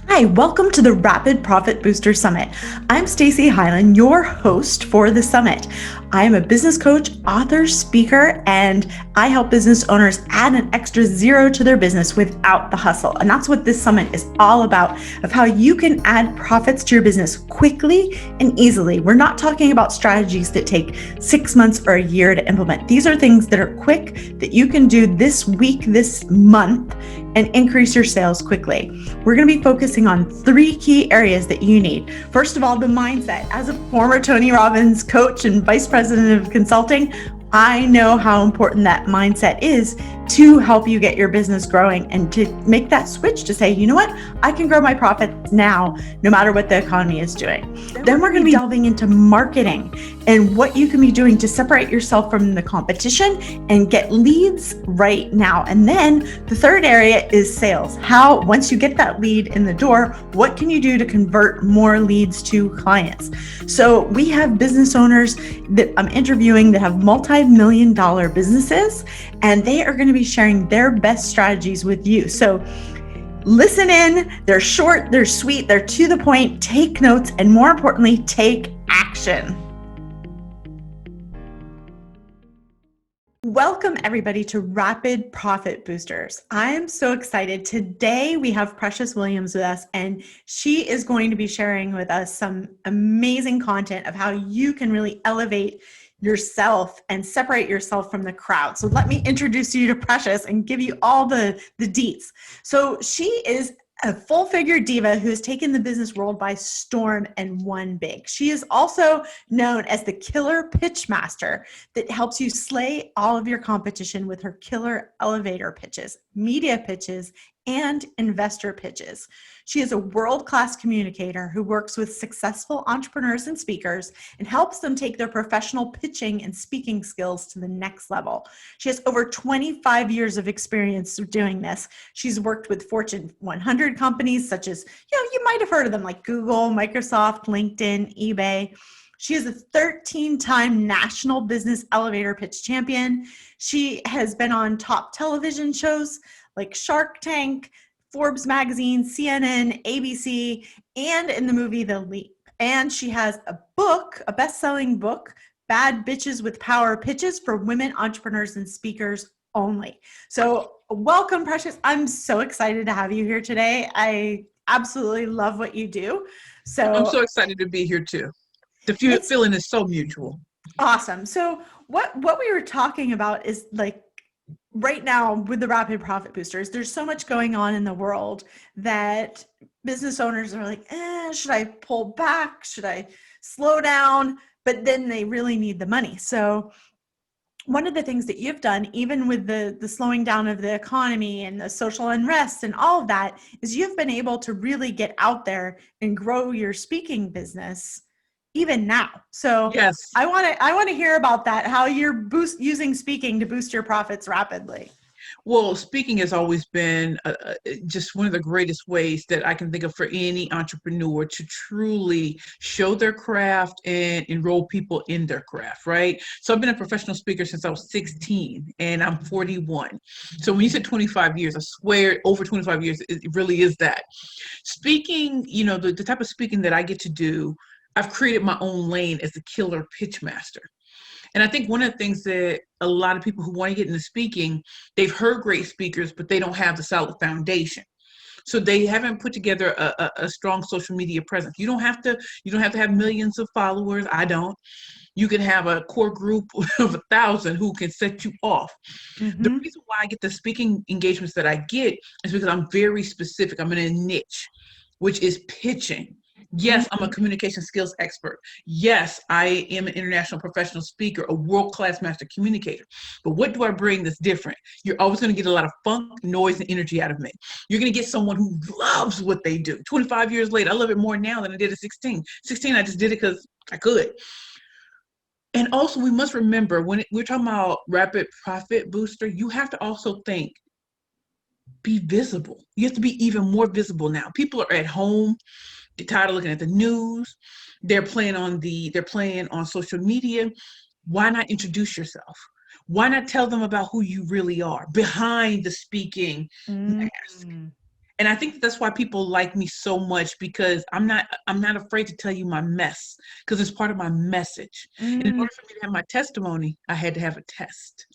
Hi, welcome to the Rapid Profit Booster Summit. I'm Stacey Hylen, your host for the summit. I am a business coach, author, speaker, and I help business owners add an extra zero to their business without the hustle. And that's what this summit is all about, of how you can add profits to your business quickly and easily. We're not talking about strategies that take 6 months or a year to implement. These are things that are quick that you can do this week, this month, and increase your sales quickly. We're going to be focusing on 3 key areas that you need. First of all, the mindset. As a former Tony Robbins coach and vice president of consulting, I know how important that mindset is to help you get your business growing and to make that switch to say, you know what, I can grow my profits now, no matter what the economy is doing. Then we're going to be delving into marketing and what you can be doing to separate yourself from the competition and get leads right now. And then the third area is sales. How, once you get that lead in the door, what can you do to convert more leads to clients? So we have business owners that I'm interviewing that have multi-million-dollar businesses, and they are going to be sharing their best strategies with you. So listen in. They're short, they're sweet, they're to the point. Take notes, and more importantly, take action. Welcome everybody to Rapid Profit Boosters. I'm so excited. Today we have Precious Williams with us, and she is going to be sharing with us some amazing content of how you can really elevate yourself and separate yourself from the crowd. So let me introduce you to Precious and give you all the deets. So she is a full-figure diva who has taken the business world by storm and won big. She is also known as the killer pitch master that helps you slay all of your competition with her killer elevator pitches, media pitches, and investor pitches. She is a world-class communicator who works with successful entrepreneurs and speakers and helps them take their professional pitching and speaking skills to the next level. She has over 25 years of experience doing this. She's worked with Fortune 100 companies such as, you might have heard of them, like Google, Microsoft, LinkedIn, eBay. She is a 13-time national business elevator pitch champion. She has been on top television shows like Shark Tank, Forbes magazine, CNN, ABC, and in the movie The Leap. And she has a book, a best-selling book, Bad Bitches with Power Pitches for Women Entrepreneurs and Speakers Only. So welcome, Precious. I'm so excited to have you here today. I absolutely love what you do. I'm so excited to be here too. The feeling is so mutual. Awesome. So what we were talking about is, like, right now with the Rapid Profit Boosters, there's so much going on in the world that business owners are like, should I pull back? Should I slow down? But then they really need the money. So one of the things that you've done, even with the slowing down of the economy and the social unrest and all of that, is you've been able to really get out there and grow your speaking business even now. So Yes. I want to hear about that, how you're using speaking to boost your profits rapidly. Well, speaking has always been just one of the greatest ways that I can think of for any entrepreneur to truly show their craft and enroll people in their craft, right? So I've been a professional speaker since I was 16 and I'm 41. So when you said 25 years, I swear over 25 years, it really is that. Speaking, the type of speaking that I get to do, I've created my own lane as the killer pitch master. And I think one of the things that a lot of people who want to get into speaking, they've heard great speakers, but they don't have the solid foundation. So they haven't put together a strong social media presence. You don't have to have millions of followers. I don't. You can have a core group of 1,000 who can set you off. Mm-hmm. The reason why I get the speaking engagements that I get is because I'm very specific. I'm in a niche, which is pitching. Yes, I'm a communication skills expert. Yes, I am an international professional speaker, a world-class master communicator. But what do I bring that's different? You're always going to get a lot of funk, noise, and energy out of me. You're going to get someone who loves what they do. 25 years later, I love it more now than I did at 16. 16, I just did it because I could. And also, we must remember, when we're talking about rapid profit booster, you have to also think, be visible. You have to be even more visible now. People are at home. They're tired of looking at the news. They're playing on social media. Why not introduce yourself? Why not tell them about who you really are behind the speaking mask? And I think that's why people like me so much, because I'm not afraid to tell you my mess, because it's part of my message. And in Mm, order for me to have my testimony, I had to have a test.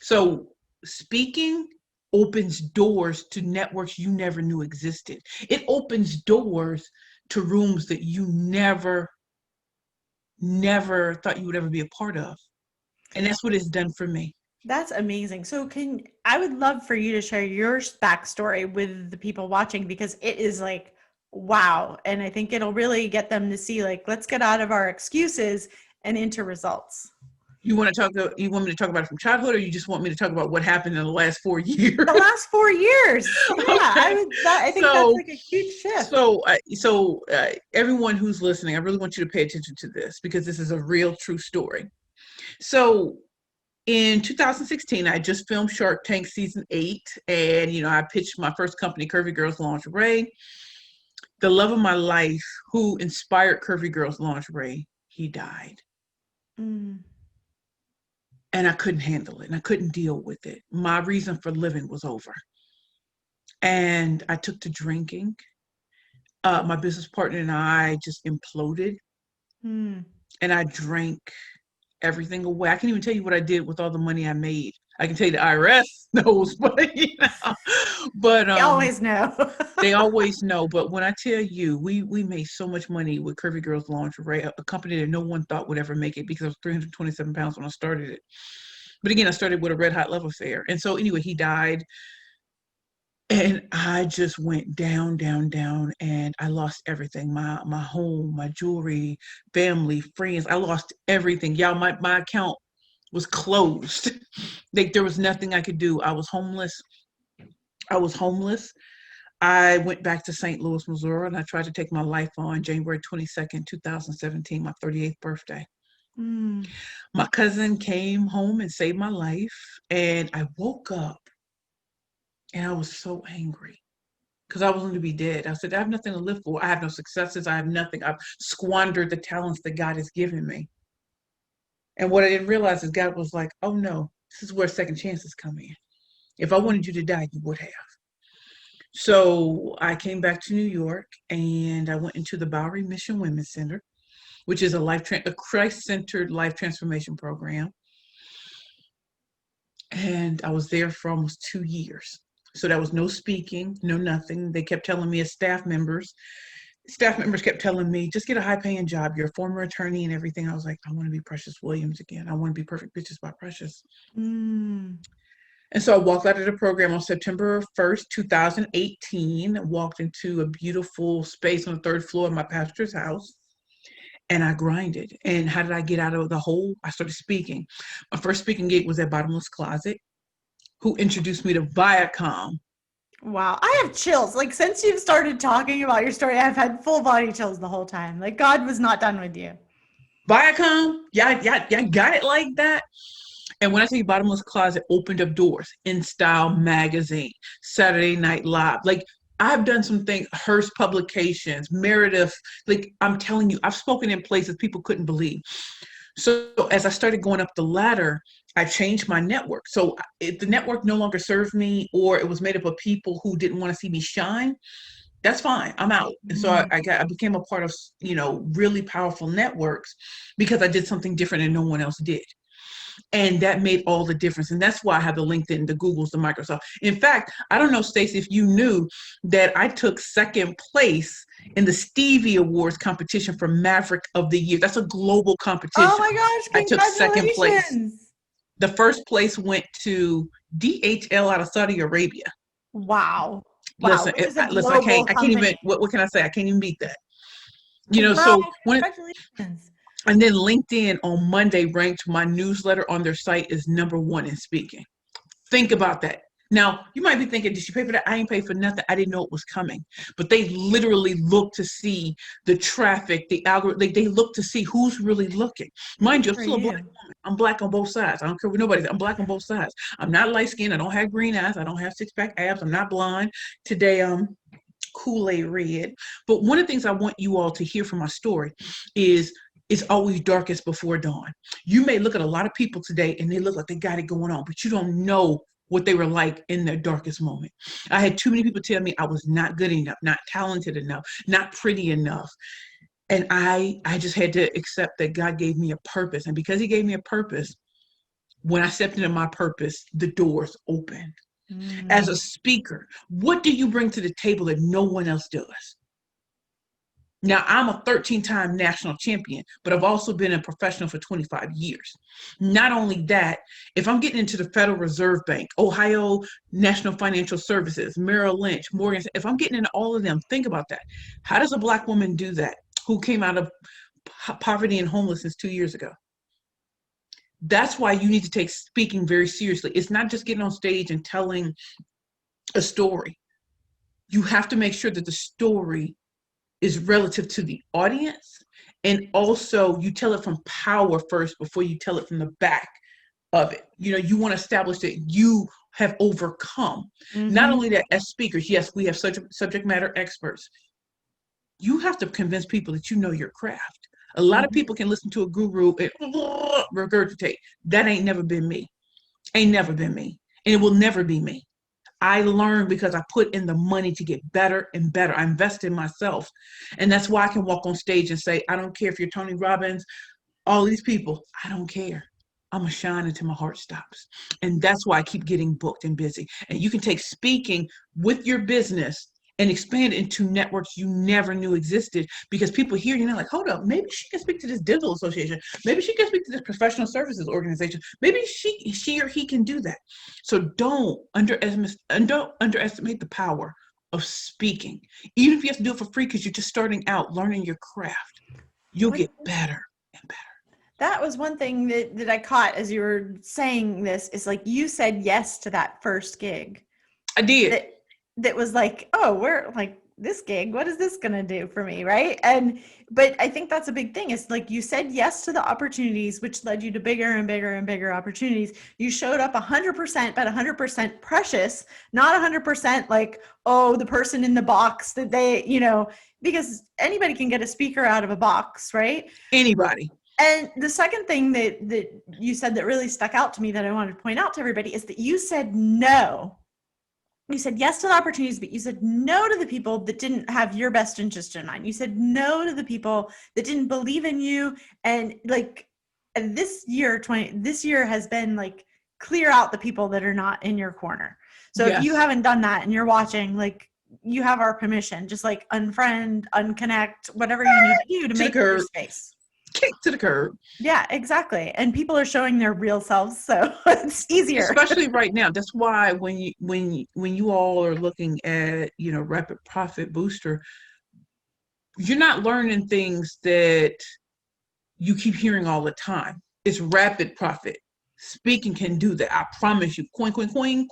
So speaking opens doors to networks you never knew existed. It opens doors to rooms that you never thought you would ever be a part of. And that's what it's done for me. that's amazing. So I would love for you to share your backstory with the people watching, because it is like, wow. And I think it'll really get them to see, like, let's get out of our excuses and into results. You want me to talk about it from childhood, or you just want me to talk about what happened in the last 4 years? The last 4 years. Yeah. Okay. I think that's So, like a huge shift. everyone who's listening, I really want you to pay attention to this, because this is a real true story. So in 2016, I just filmed Shark Tank season 8, and I pitched my first company, Curvy Girls Lingerie. The love of my life, who inspired Curvy Girls Lingerie, he died. Mm. And I couldn't handle it, and I couldn't deal with it. My reason for living was over. And I took to drinking. My business partner and I just imploded, Mm. and I drank everything away. I can't even tell you what I did with all the money I made. I can tell you the IRS knows, but I always know. they always know. But when I tell you, we made so much money with Curvy Girls Lingerie, a company that no one thought would ever make it, because I was 327 pounds when I started it. But again, I started with a red hot love affair. And so anyway, he died. And I just went down, down, down, and I lost everything. My home, my jewelry, family, friends. I lost everything. Y'all, my account was closed. Like, there was nothing I could do. I was homeless. I was homeless. I went back to St. Louis, Missouri, and I tried to take my life on January 22nd, 2017, my 38th birthday. Mm. My cousin came home and saved my life, and I woke up and I was so angry, because I was going to be dead. I said, I have nothing to live for. I have no successes. I have nothing. I've squandered the talents that God has given me. And what I didn't realize is God was like, oh no, this is where second chances come in. If I wanted you to die, you would have. So I came back to New York, and I went into the Bowery Mission Women's Center, which is a Christ-centered life transformation program. And I was there for almost 2 years. So that was no speaking, no nothing. They kept telling me as staff members kept telling me, just get a high paying job. You're a former attorney and everything. I was like, I want to be Precious Williams again. I want to be Perfect Bitches by Precious. Mm. And so I walked out of the program on September 1st, 2018, walked into a beautiful space on the third floor of my pastor's house. And I grinded. And how did I get out of the hole? I started speaking. My first speaking gig was at Bottomless Closet, who introduced me to Viacom. Wow. I have chills. Like, since you've started talking about your story, I've had full body chills the whole time. Like, God was not done with you. Viacom, yeah, got it like that. And when I say Bottomless Closet opened up doors, In Style Magazine, Saturday Night Live, like, I've done some things, Hearst Publications, Meredith, like, I'm telling you, I've spoken in places people couldn't believe. So as I started going up the ladder, I changed my network. So if the network no longer served me, or it was made up of people who didn't want to see me shine, that's fine. I'm out. And so I became a part of, really powerful networks, because I did something different and no one else did. And that made all the difference. And that's why I have the LinkedIn, the Googles, the Microsoft. In fact, I don't know, Stacey, if you knew that I took second place in the Stevie Awards competition for Maverick of the Year. That's a global competition. Oh my gosh, I took second place. congratulations. The first place went to DHL out of Saudi Arabia. Wow. Listen, Which is a listen, I can't global even, what can I say? I can't even beat that. So Wow, when, congratulations. and then LinkedIn on Monday ranked my newsletter on their site as #1 in speaking. Think about that. Now, you might be thinking, did she pay for that? I ain't paid for nothing. I didn't know it was coming. But they literally look to see the traffic, the algorithm. They look to see who's really looking. Mind you, I'm still a black woman. I'm black on both sides. I don't care what nobody says. I'm black on both sides. I'm not light skinned. I don't have green eyes. I don't have six-pack abs. I'm not blonde. Today, Kool-Aid red. But one of the things I want you all to hear from my story is it's always darkest before dawn. You may look at a lot of people today and they look like they got it going on, but you don't know what they were like in their darkest moment. I had too many people tell me I was not good enough, not talented enough, not pretty enough. And I just had to accept that God gave me a purpose. And because he gave me a purpose, when I stepped into my purpose, the doors opened. As a speaker, what do you bring to the table that no one else does? Now, I'm a 13-time national champion, but I've also been a professional for 25 years. Not only that, if I'm getting into the Federal Reserve Bank, Ohio National Financial Services, Merrill Lynch, Morgan, if I'm getting into all of them, think about that. How does a Black woman do that who came out of poverty and homelessness 2 years ago? That's why you need to take speaking very seriously. It's not just getting on stage and telling a story. You have to make sure that the story is relative to the audience, and also you tell it from power first before you tell it from the back of it. You want to establish that you have overcome. Not only that, as speakers, yes, we have such subject matter experts. You have to convince people that you know your craft. A lot of people can listen to a guru and regurgitate. That ain't never been me. Ain't never been me. And it will never be me. I learned because I put in the money to get better and better. I invest in myself. And that's why I can walk on stage and say, I don't care if you're Tony Robbins, all these people, I don't care. I'm going to shine until my heart stops. And that's why I keep getting booked and busy. And you can take speaking with your business and expand into networks you never knew existed, because people hear you, like, hold up, maybe she can speak to this dental association. Maybe she can speak to this professional services organization. Maybe she or he can do that. So don't underestimate the power of speaking. Even if you have to do it for free because you're just starting out learning your craft, you'll get better and better. That was one thing that I caught as you were saying this, is like, you said yes to that first gig. I did. That was like, oh, we're like, this gig, what is this going to do for me? Right. But I think that's a big thing. It's like, you said yes to the opportunities, which led you to bigger and bigger and bigger opportunities. You showed up 100%, but 100% precious, not 100% like, oh, the person in the box that they, because anybody can get a speaker out of a box, right? Anybody. And the second thing that you said that really stuck out to me that I wanted to point out to everybody is that you said no. You said yes to the opportunities, but you said no to the people that didn't have your best interest in mind. You said no to the people that didn't believe in you. And like this year has been like, clear out the people that are not in your corner. So If you haven't done that and you're watching, like, you have our permission, just like unfriend, unconnect, whatever you need to do to make your space. Kick to the curb. Yeah, exactly. And people are showing their real selves, so it's easier. Especially right now. That's why when you all are looking at, Rapid Profit Booster, you're not learning things that you keep hearing all the time. It's rapid profit. Speaking can do that. I promise you. Queens.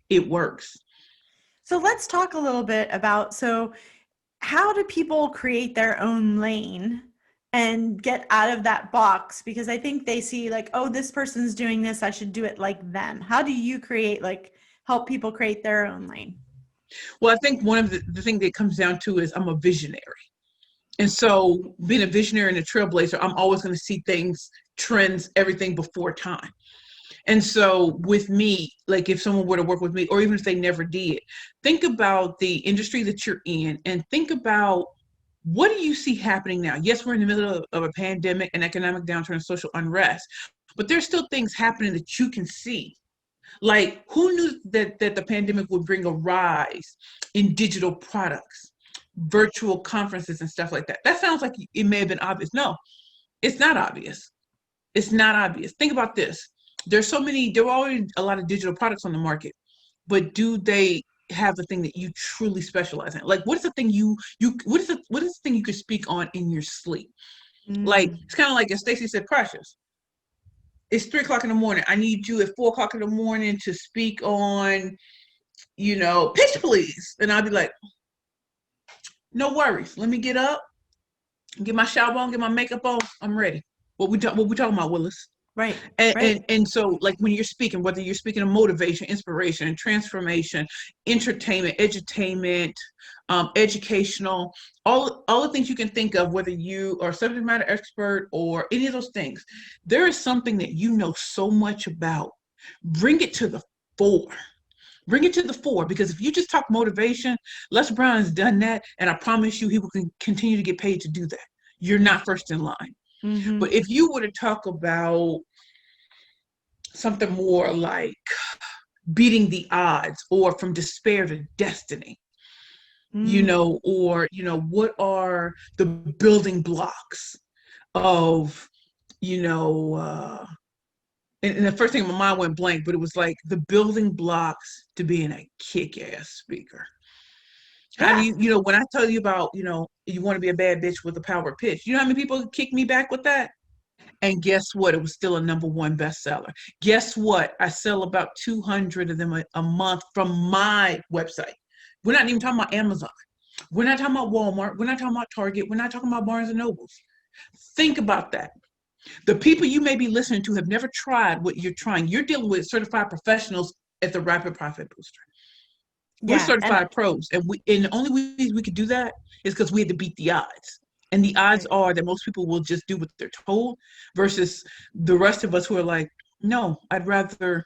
It works. So let's talk a little bit about, how do people create their own lane and get out of that box? Because I think they see like, oh, this person's doing this, I should do it like them. How do you help people create their own lane? Well, I think one of the thing that comes down to is I'm a visionary. And so being a visionary and a trailblazer, I'm always going to see things, trends, everything before time. And so with me, like if someone were to work with me, or even if they never did, think about the industry that you're in and think about, what do you see happening now? Yes, we're in the middle of a pandemic, an economic downturn, and social unrest, but there's still things happening that you can see. Like, who knew that the pandemic would bring a rise in digital products, virtual conferences and stuff like that? That sounds like it may have been obvious. No, it's not obvious. It's not obvious. Think about this. There are already a lot of digital products on the market, but do they have the thing that you truly specialize in? Like, what is the thing what is the thing you could speak on in your sleep? Like, it's kind of like, as Stacey said, Precious, it's 3:00 in the morning. I need you at 4:00 in the morning to speak on, pitch please. And I'll be like, no worries. Let me get up, get my shower on, get my makeup on. I'm ready. What we talking about, Willis? Right. And so, like, when you're speaking, whether you're speaking of motivation, inspiration, transformation, entertainment, edutainment, educational, all the things you can think of, whether you are a subject matter expert or any of those things, there is something that you know so much about Bring it to the fore. Bring it to the fore, because if you just talk motivation, Les Brown has done that, and I promise you he will continue to get paid to do that. You're not first in line. Mm-hmm. But if you were to talk about something more like beating the odds, or from despair to destiny, or, what are the building blocks of, and the first thing my mind went blank, but it was like the building blocks to being a kick-ass speaker. How do you, when I tell you about, you want to be a bad bitch with a power pitch, you know how many people kick me back with that? And guess what? It was still a #1 bestseller. Guess what? I sell about 200 of them a month from my website. We're not even talking about Amazon. We're not talking about Walmart. We're not talking about Target. We're not talking about Barnes and Nobles. Think about that. The people you may be listening to have never tried what you're trying. You're dealing with certified professionals at the Rapid Profit Booster. We're certified pros. And the only way we could do that is because we had to beat the odds. And the odds are that most people will just do what they're told, versus the rest of us who are like, no, I'd rather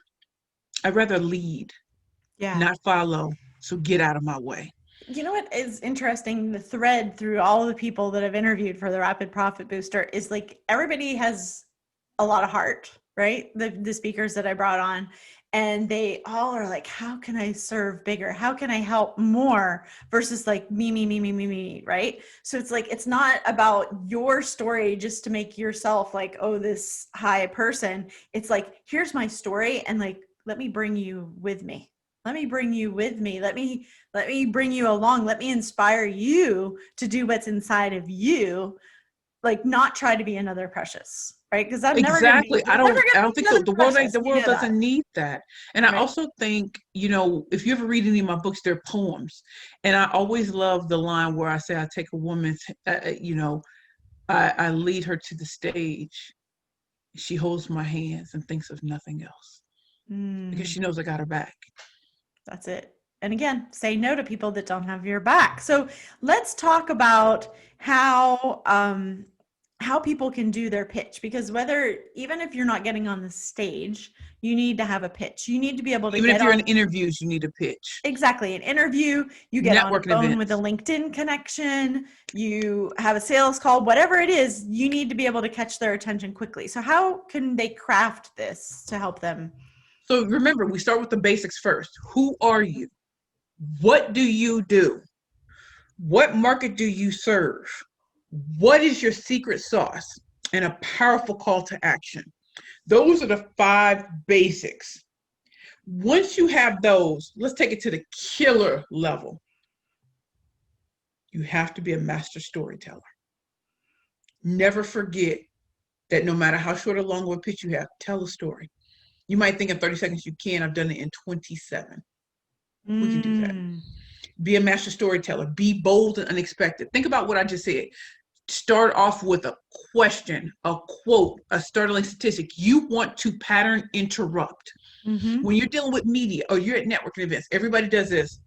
lead, not follow. So get out of my way. You know what is interesting? The thread through all of the people that I've interviewed for the Rapid Profit Booster is like everybody has a lot of heart, right? The speakers that I brought on, and they all are like, how can I serve bigger? How can I help more? Versus like me, right? So it's like, it's not about your story just to make yourself like, oh, this high person. It's like, here's my story, and like, let me bring you with me. Let me bring you with me. Let me bring you along. Let me inspire you to do what's inside of you. Like, not try to be another Precious, right? Because I'm never going to be. I don't think so. The world doesn't need that. And I also think, if you ever read any of my books, they're poems. And I always love the line where I say, I take a woman, I lead her to the stage. She holds my hands and thinks of nothing else, because she knows I got her back. That's it. And again, say no to people that don't have your back. So let's talk about how people can do their pitch, because even if you're not getting on the stage, you need to have a pitch. You need to be able to even if you're in interviews, you need a pitch. Exactly. An interview, you get on the phone with a LinkedIn connection, you have a sales call, whatever it is, you need to be able to catch their attention quickly. So how can they craft this to help them? So remember, we start with the basics first. Who are you? What do you do? What market do you serve? What is your secret sauce? And a powerful call to action. Those are the 5 basics. Once you have those, let's take it to the killer level. You have to be a master storyteller. Never forget that no matter how short or long of a pitch you have, tell a story. You might think in 30 seconds you can. I've done it in 27. We can do that. Be a master storyteller. Be bold and unexpected. Think about what I just said. Start off with a question, a quote, a startling statistic. You want to pattern interrupt. When you're dealing with media or you're at networking events, everybody does this.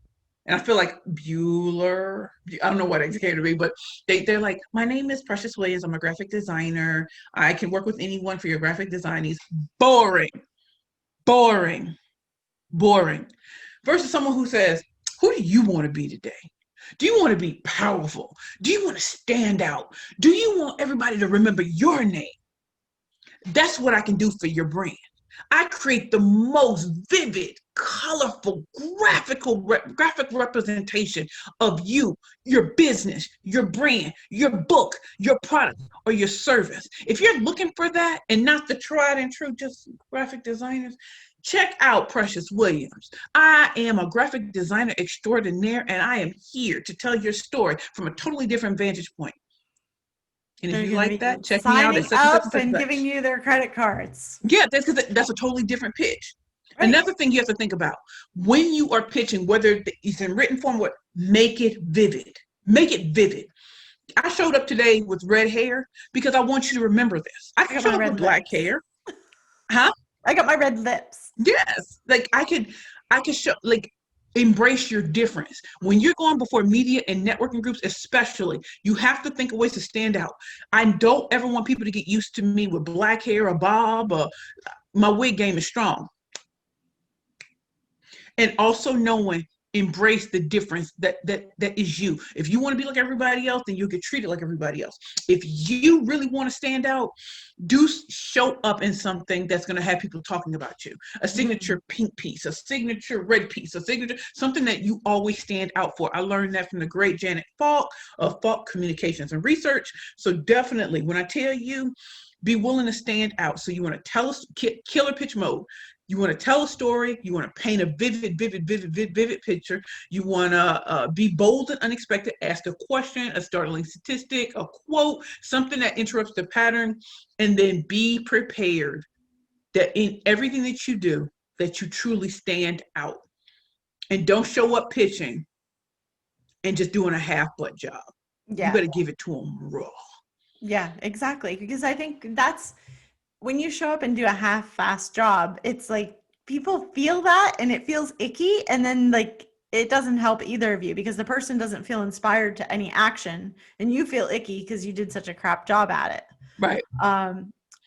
And I feel like Bueller, I don't know what it came to be, but they're like, my name is Precious Williams. I'm a graphic designer. I can work with anyone for your graphic design needs. Boring. Versus someone who says, who do you want to be today? Do you want to be powerful? Do you want to stand out? Do you want everybody to remember your name? That's what I can do for your brand. I create the most vivid, colorful, graphic representation of you, your business, your brand, your book, your product, or your service. If you're looking for that and not the tried and true just graphic designers, check out Precious Williams. I am a graphic designer extraordinaire, and I am here to tell your story from a totally different vantage point. And if you like that, check me out. Signing up and giving you their credit cards. Yeah, that's a totally different pitch. Right. Another thing you have to think about when you are pitching, whether it's in written form or make it vivid. Make it vivid. I showed up today with red hair because I want you to remember this. I can show up with black hair. Huh? I got my red lips. Yes. Like I could show, like, embrace your difference. When you're going before media and networking groups, especially, you have to think of ways to stand out. I don't ever want people to get used to me with black hair or bob, or my wig game is strong. And also knowing, embrace the difference that is you. If you want to be like everybody else, then you'll get treated like everybody else. If you really want to stand out, do show up in something that's going to have people talking about you. A signature pink piece, a signature red piece, a signature, something that you always stand out for. I learned that from the great Janet Falk of Falk Communications and Research. So definitely, when I tell you, be willing to stand out. So you want to tell us killer pitch mode. You want to tell a story. You want to paint a vivid picture. You want to be bold and unexpected. Ask a question, a startling statistic, a quote, something that interrupts the pattern, and then be prepared that in everything that you do, that you truly stand out. And don't show up pitching and just doing a half-butt job. Yeah. You better give it to them raw. Yeah, exactly. Because I think that's when you show up and do a half-fast job, it's like people feel that and it feels icky. And then like it doesn't help either of you because the person doesn't feel inspired to any action and you feel icky because you did such a crap job at it. Right.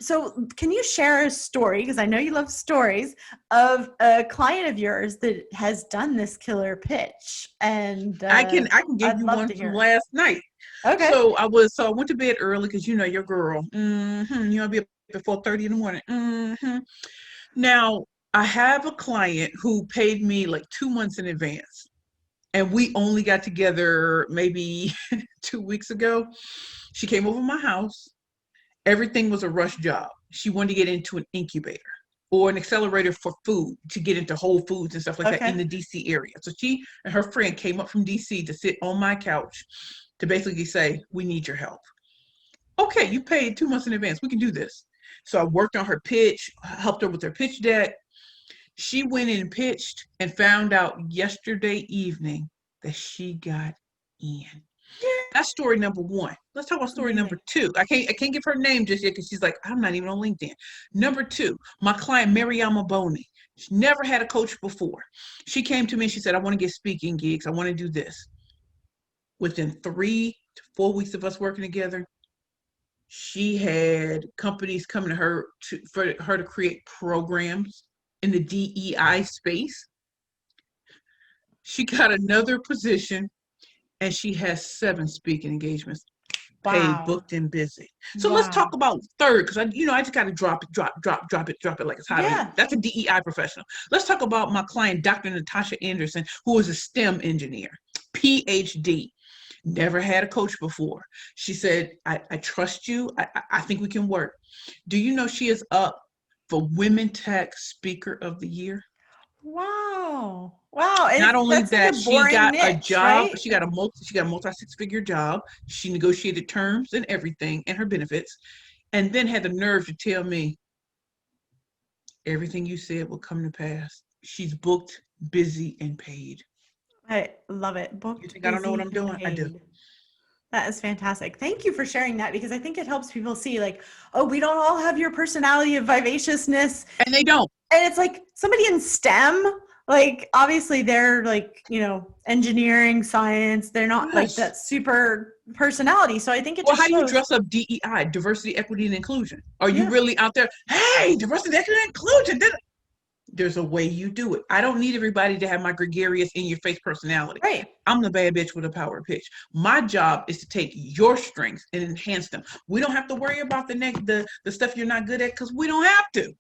So can you share a story, because I know you love stories, of a client of yours that has done this killer pitch? And I can give you one from last night. Okay. So I went to bed early because you know your girl. You want to be up at 4:30 in the morning. Now I have a client who paid me like 2 months in advance, and we only got together maybe 2 weeks ago. She came over my house. Everything was a rush job. She wanted to get into an incubator or an accelerator for food to get into Whole Foods and stuff like that in the DC area. So she and her friend came up from DC to sit on my couch to basically say, we need your help. Okay, you paid 2 months in advance. We can do this. So I worked on her pitch, helped her with her pitch deck. She went in and pitched and found out yesterday evening that she got in. That's story number one. Let's talk about story number two. I can't give her name just yet because she's like, I'm not even on LinkedIn. Number two, my client, Mariama Boney. She never had a coach before. She came to me and she said, I want to get speaking gigs. I want to do this. Within 3 to 4 weeks of us working together, she had companies coming to her for her to create programs in the DEI space. She got another position. And she has 7 speaking engagements, paid, booked, and busy. So let's talk about third, because I just got to drop it like it's hot. Yeah. That's a DEI professional. Let's talk about my client, Dr. Natasha Anderson, who is a STEM engineer, PhD. Never had a coach before. She said, I trust you. I think we can work. Do you know she is up for Women Tech Speaker of the Year? Wow. Not only that, she got a job, right? she got a multi-six-figure job. She negotiated terms and everything and her benefits, and then had the nerve to tell me everything you said will come to pass. She's booked, busy, and paid. I love it. Booked. You think I don't know what I'm doing? I do. That is fantastic. Thank you for sharing that, because I think it helps people see like, oh, we don't all have your personality of vivaciousness. And they don't. And it's like somebody in STEM, like obviously they're like, engineering, science, they're not like that super personality. So I think it just how do you dress up DEI, diversity, equity, and inclusion? Are you really out there, hey, diversity, equity, and inclusion? There's a way you do it. I don't need everybody to have my gregarious, in-your-face personality. Right. I'm the bad bitch with a power pitch. My job is to take your strengths and enhance them. We don't have to worry about the stuff you're not good at, because we don't have to.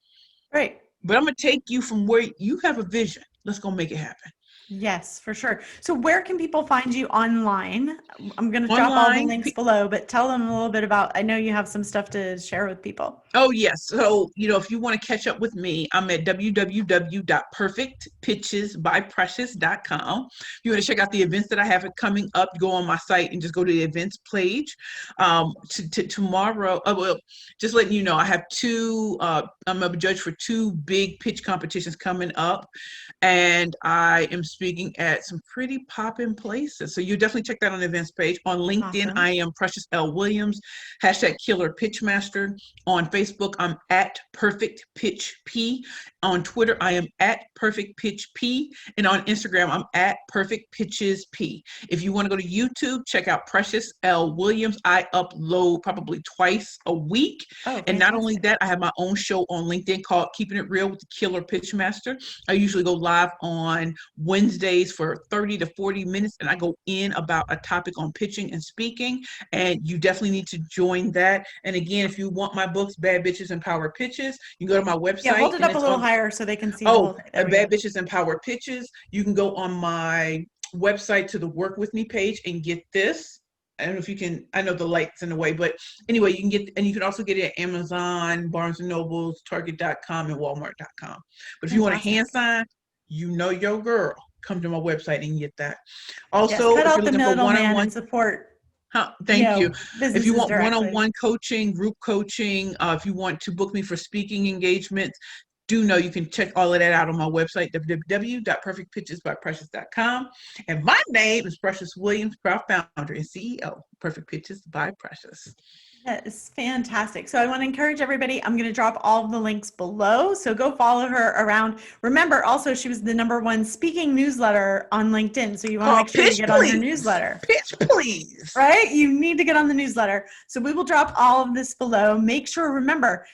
Right. But I'm going to take you from where you have a vision. Let's go make it happen. Yes, for sure. So where can people find you online? I'm going to drop all the links below, but tell them a little bit about, I know you have some stuff to share with people. Oh, yes. So, if you want to catch up with me, I'm at www.perfectpitchesbyprecious.com. If you want to check out the events that I have coming up, go on my site and just go to the events page. Tomorrow, just letting you know, I have I'm a judge for 2 big pitch competitions coming up, and I am speaking speaking at some pretty poppin' places. So you definitely check that on the events page. On LinkedIn, Awesome. I am Precious L. Williams, hashtag Killer Pitch Master. On Facebook, I'm at Perfect Pitch P. On Twitter, I am at Perfect Pitch P. And on Instagram, I'm at Perfect Pitches P. If you want to go to YouTube, check out Precious L. Williams. I upload probably twice a week. Oh, and not only fantastic. that, I have my own show on LinkedIn called Keeping It Real with the Killer Pitch Master. I usually go live on Wednesdays for 30 to 40 minutes, and I go in about a topic on pitching and speaking, and you definitely need to join that. And again, if you want my books, Bad Bitches and Power Pitches, you can go to my website. Yeah, hold it and up a it's little on, higher so they can see the whole thing. There we Bad go. Bitches and Power Pitches. You can go on my website to the Work With Me page and get this. I don't know if you can, I know the light's in the way, but anyway, you can get, and you can also get it at Amazon, Barnes & Nobles, Target.com, and Walmart.com. But if you want a hand sign, you know your girl, come to my website and get that. Also, yes, cut if out you're the looking for middleman one-on-one and support. thank you. If you want directly. one-on-one coaching, group coaching, if you want to book me for speaking engagements, do know you can check all of that out on my website, www.perfectpitchesbyprecious.com. And my name is Precious Williams, proud founder and CEO, Perfect Pitches by Precious. That is fantastic. So I want to encourage everybody. I'm going to drop all of the links below. So go follow her around. Remember, also, she was the #1 speaking newsletter on LinkedIn. So you want to make sure you get on her newsletter. Pitch, please. Right? You need to get on the newsletter. So we will drop all of this below. Make sure, remember,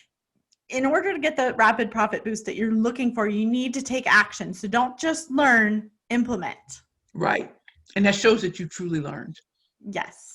in order to get the rapid profit boost that you're looking for, you need to take action. So don't just learn, implement. Right. And that shows that you truly learned. Yes.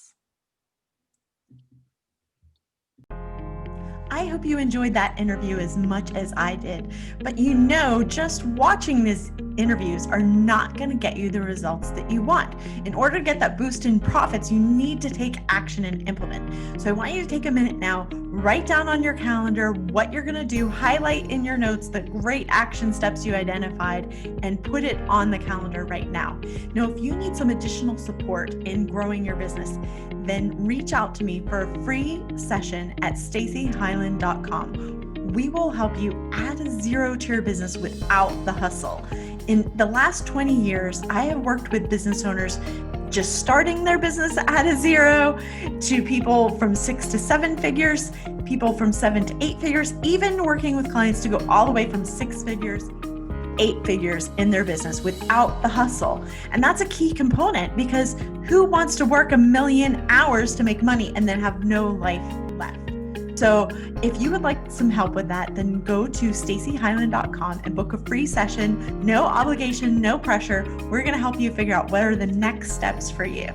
I hope you enjoyed that interview as much as I did. But you know, just watching these interviews are not going to get you the results that you want. In order to get that boost in profits, you need to take action and implement. So I want you to take a minute now, write down on your calendar what you're going to do, highlight in your notes the great action steps you identified, and put it on the calendar right now. Now, if you need some additional support in growing your business, then reach out to me for a free session at staceyhylen.com. We will help you add a zero to your business without the hustle. In the last 20 years, I have worked with business owners just starting their business at a zero, to people from 6 to 7 figures, people from 7 to 8 figures, even working with clients to go all the way from 6 figures, 8 figures in their business without the hustle. And that's a key component, because who wants to work 1,000,000 hours to make money and then have no life left? So if you would like some help with that, then go to staceyhylen.com and book a free session. No obligation, no pressure. We're going to help you figure out what are the next steps for you.